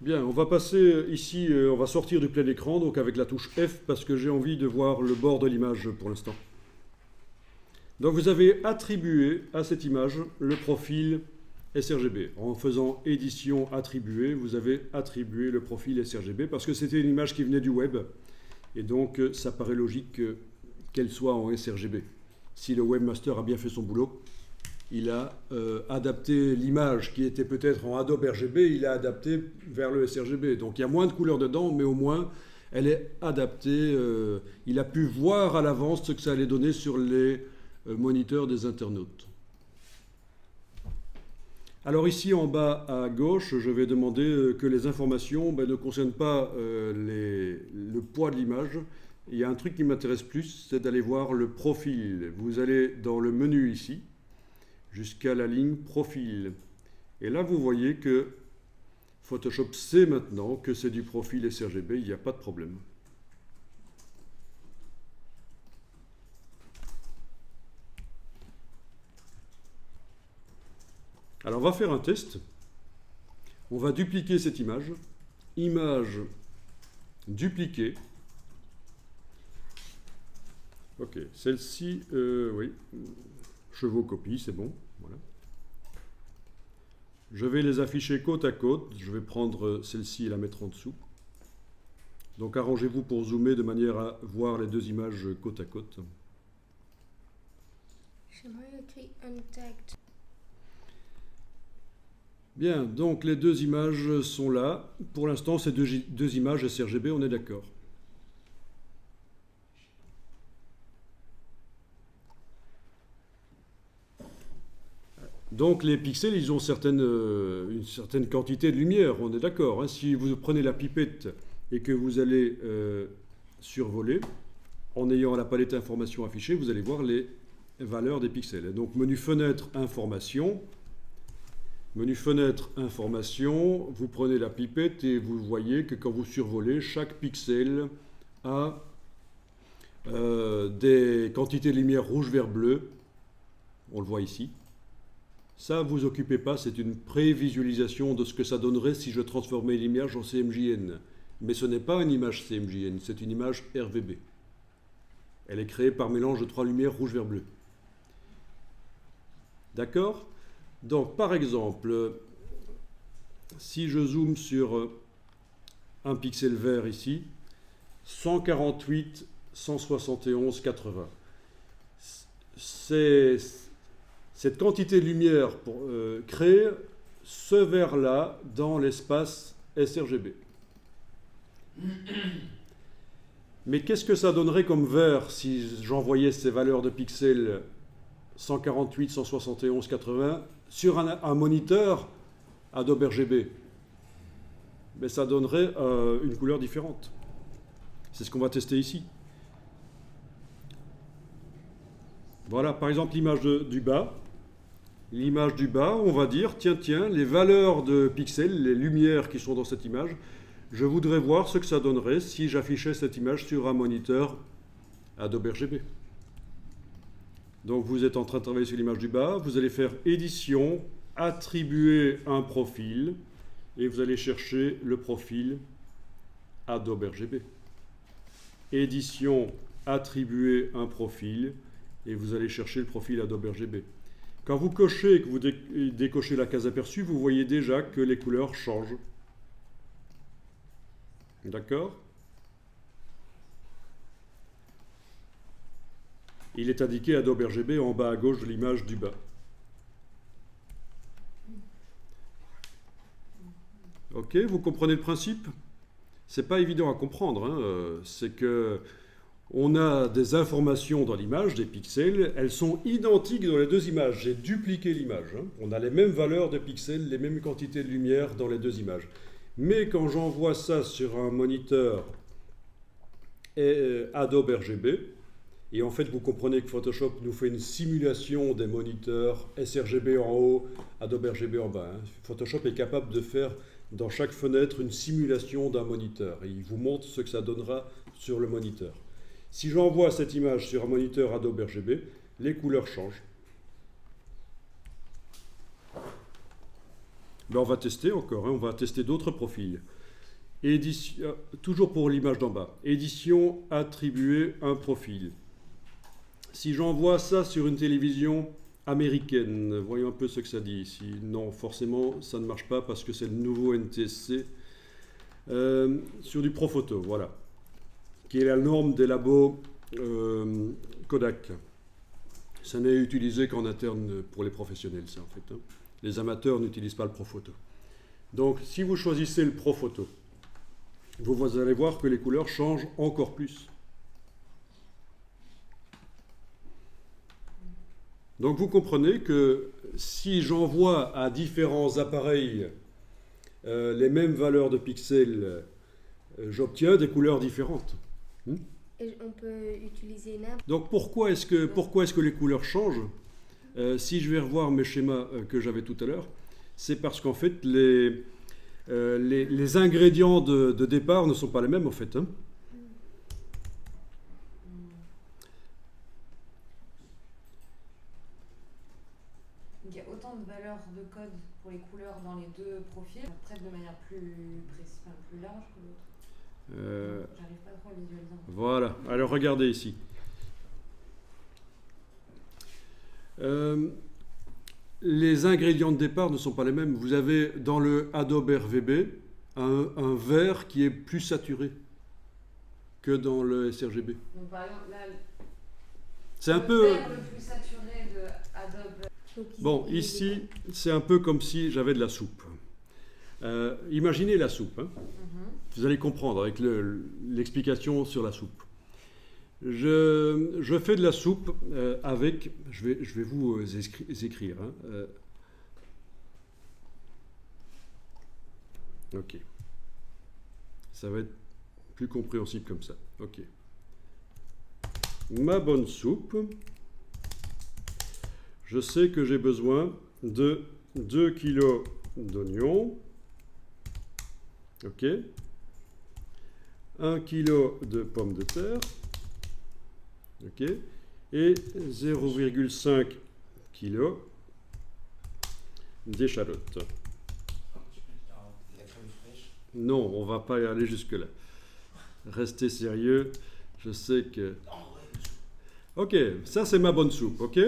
Bien, on va passer ici, on va sortir du plein écran, donc avec la touche F, parce que j'ai envie de voir le bord de l'image pour l'instant. Donc vous avez attribué à cette image le profil sRGB. En faisant édition attribuer, vous avez attribué le profil sRGB, parce que c'était une image qui venait du web, et donc ça paraît logique qu'elle soit en sRGB. Si le webmaster a bien fait son boulot, il a adapté l'image qui était peut-être en Adobe RGB, il l'a adapté vers le sRGB. Donc il y a moins de couleurs dedans, mais au moins elle est adaptée. Il a pu voir à l'avance ce que ça allait donner sur les moniteurs des internautes. Alors ici en bas à gauche, je vais demander que les informations ne concernent pas le poids de l'image. Il y a un truc qui m'intéresse plus, c'est d'aller voir le profil. Vous allez dans le menu ici, jusqu'à la ligne profil. Et là, vous voyez que Photoshop sait maintenant que c'est du profil sRGB, il n'y a pas de problème. Alors, on va faire un test. On va dupliquer cette image. Image dupliquée. Ok, celle-ci, oui. Chevaux copie, c'est bon. Voilà. Je vais les afficher côte à côte. Je vais prendre celle-ci et la mettre en dessous. Donc arrangez-vous pour zoomer de manière à voir les deux images côte à côte. Bien, donc les deux images sont là. Pour l'instant, c'est deux images sRGB, on est d'accord. Donc les pixels, ils ont une certaine quantité de lumière, on est d'accord. Hein. Si vous prenez la pipette et que vous allez survoler, en ayant la palette information affichée, vous allez voir les valeurs des pixels. Donc menu fenêtre information, vous prenez la pipette et vous voyez que quand vous survolez, chaque pixel a des quantités de lumière rouge, vert, bleu. On le voit ici. Ça, vous occupez pas, c'est une prévisualisation de ce que ça donnerait si je transformais l'image en CMJN. Mais ce n'est pas une image CMJN, c'est une image RVB. Elle est créée par mélange de trois lumières rouge, vert, bleu. D'accord? Donc, par exemple, si je zoome sur un pixel vert ici, 148, 171, 80. Cette quantité de lumière pour créer ce vert-là dans l'espace sRGB. Mais qu'est-ce que ça donnerait comme vert si j'envoyais ces valeurs de pixels 148, 171, 80 sur un moniteur Adobe RGB? Mais ça donnerait une couleur différente. C'est ce qu'on va tester ici. Voilà, par exemple, l'image du bas. L'image du bas, on va dire, tiens, les valeurs de pixels, les lumières qui sont dans cette image, je voudrais voir ce que ça donnerait si j'affichais cette image sur un moniteur Adobe RGB. Donc vous êtes en train de travailler sur l'image du bas, vous allez faire édition, attribuer un profil, et vous allez chercher le profil Adobe RGB. Édition, attribuer un profil, et vous allez chercher le profil Adobe RGB. Quand vous cochez et que vous décochez la case aperçue, vous voyez déjà que les couleurs changent. D'accord? Il est indiqué Adobe RGB en bas à gauche de l'image du bas. Ok, vous comprenez le principe? C'est pas évident à comprendre. Hein. C'est que on a des informations dans l'image, des pixels, elles sont identiques dans les deux images. J'ai dupliqué l'image. Hein. On a les mêmes valeurs de pixels, les mêmes quantités de lumière dans les deux images. Mais quand j'envoie ça sur un moniteur Adobe RGB, et en fait vous comprenez que Photoshop nous fait une simulation des moniteurs sRGB en haut, Adobe RGB en bas. Hein. Photoshop est capable de faire dans chaque fenêtre une simulation d'un moniteur. Et il vous montre ce que ça donnera sur le moniteur. Si j'envoie cette image sur un moniteur Adobe RGB, les couleurs changent. Ben, on va tester encore, hein, on va tester d'autres profils. Toujours pour l'image d'en bas. Édition, attribuer un profil. Si j'envoie ça sur une télévision américaine, voyons un peu ce que ça dit ici. Non, forcément, ça ne marche pas parce que c'est le nouveau NTSC. Sur du Profoto, voilà. Qui est la norme des labos Kodak. Ça n'est utilisé qu'en interne pour les professionnels, ça, en fait. Hein. Les amateurs n'utilisent pas le Profoto. Donc, si vous choisissez le Profoto, vous allez voir que les couleurs changent encore plus. Donc, vous comprenez que si j'envoie à différents appareils les mêmes valeurs de pixels, j'obtiens des couleurs différentes. Et on peut utiliser n'importe. Donc, pourquoi est-ce que les couleurs changent? Si je vais revoir mes schémas que j'avais tout à l'heure, c'est parce qu'en fait, les ingrédients de départ ne sont pas les mêmes, en fait. Hein. Il y a autant de valeurs de code pour les couleurs dans les deux profils, après de manière plus précise, plus large que l'autre. J'arrive pas trop à visualiser. Voilà, alors regardez ici. Les ingrédients de départ ne sont pas les mêmes. Vous avez dans le Adobe RVB un vert qui est plus saturé que dans le sRGB. Donc par exemple, là, c'est un le peu... vert le plus saturé de Adobe. Bon, ici, c'est un peu comme si j'avais de la soupe. Imaginez la soupe. Hein. Vous allez comprendre avec l'explication sur la soupe. Je fais de la soupe avec... Je vais vous écrire. Hein, ok. Ça va être plus compréhensible comme ça. Ok. Ma bonne soupe. Je sais que j'ai besoin de 2 kg d'oignons. Ok. 1 kg de pommes de terre. Ok. Et 0,5 kg d'échalotes. Non, on va pas y aller jusque-là. Restez sérieux. Je sais que... Ok, ça c'est ma bonne soupe, ok?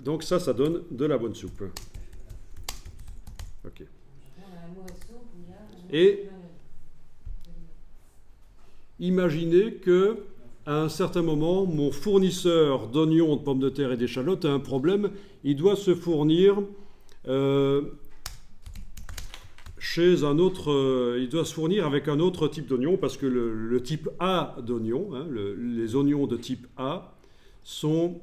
Donc ça donne de la bonne soupe. Ok. Et imaginez que à un certain moment, mon fournisseur d'oignons, de pommes de terre et d'échalotes a un problème. Il doit se fournir chez un autre. Il doit se fournir avec un autre type d'oignon parce que le type A d'oignon, hein, les oignons de type A, sont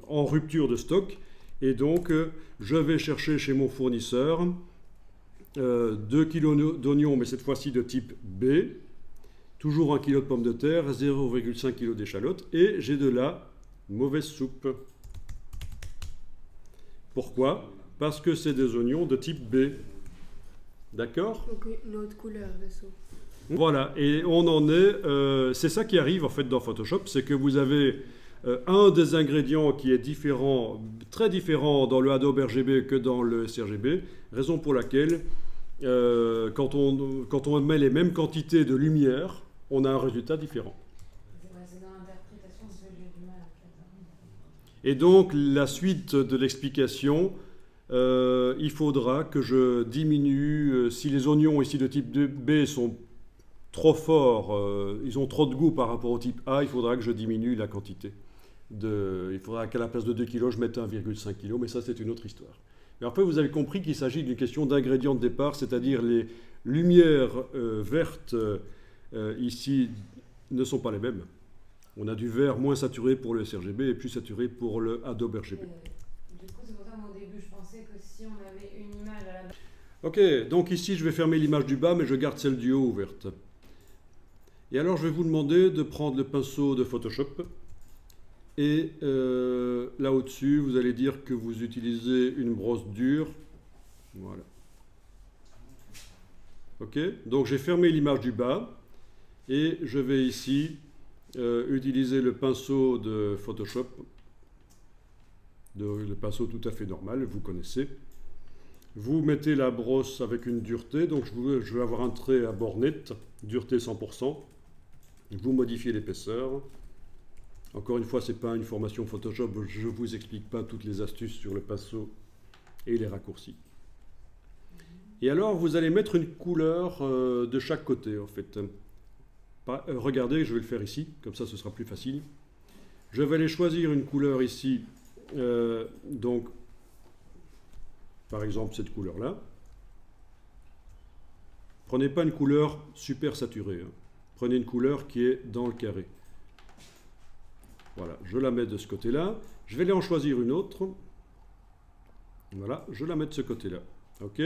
en rupture de stock. Et donc, je vais chercher chez mon fournisseur 2 kg d'oignons, mais cette fois-ci de type B. Toujours 1 kg de pommes de terre, 0,5 kg d'échalotes, et j'ai de la mauvaise soupe. Pourquoi? Parce que c'est des oignons de type B. D'accord? Donc une autre couleur de soupe. Voilà, et on en est... c'est ça qui arrive en fait dans Photoshop, c'est que vous avez un des ingrédients qui est différent, très différent dans le Adobe RGB que dans le sRGB, raison pour laquelle quand on met les mêmes quantités de lumière, on a un résultat différent. C'est dans l'interprétation que j'ai du mal. Et donc, la suite de l'explication, il faudra que je diminue, si les oignons ici de type B sont trop forts, ils ont trop de goût par rapport au type A, il faudra que je diminue la quantité. Il faudra qu'à la place de 2 kg, je mette 1,5 kg, mais ça, c'est une autre histoire. Mais après, vous avez compris qu'il s'agit d'une question d'ingrédients de départ, c'est-à-dire les lumières vertes ici ne sont pas les mêmes. On a du vert moins saturé pour le sRGB et plus saturé pour le Adobe RGB. Du coup, c'est pour ça qu'au début, je pensais que si on avait une image à la base... Ok, donc ici, je vais fermer l'image du bas, mais je garde celle du haut ouverte. Et alors, je vais vous demander de prendre le pinceau de Photoshop. Et là au-dessus, vous allez dire que vous utilisez une brosse dure. Voilà. Ok, donc j'ai fermé l'image du bas. Et je vais ici utiliser le pinceau de Photoshop Le pinceau tout à fait normal, vous connaissez. Vous mettez la brosse avec une dureté, donc je vais avoir un trait à bord net, dureté 100%. Vous modifiez l'épaisseur. Encore une fois, ce n'est pas une formation Photoshop, je ne vous explique pas toutes les astuces sur le pinceau et les raccourcis. Et alors, vous allez mettre une couleur de chaque côté, en fait. Regardez, je vais le faire ici, comme ça ce sera plus facile. Je vais aller choisir une couleur ici, donc, par exemple, cette couleur-là. Prenez pas une couleur super saturée, hein. Prenez une couleur qui est dans le carré. Voilà, je la mets de ce côté-là. Je vais aller en choisir une autre. Voilà, je la mets de ce côté-là. OK?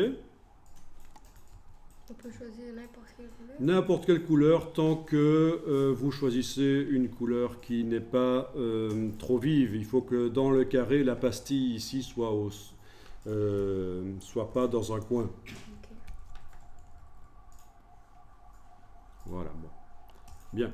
On peut choisir n'importe quelle couleur? N'importe quelle couleur, tant que vous choisissez une couleur qui n'est pas trop vive. Il faut que dans le carré, la pastille ici soit pas dans un coin. Ok. Voilà, bon. Bien.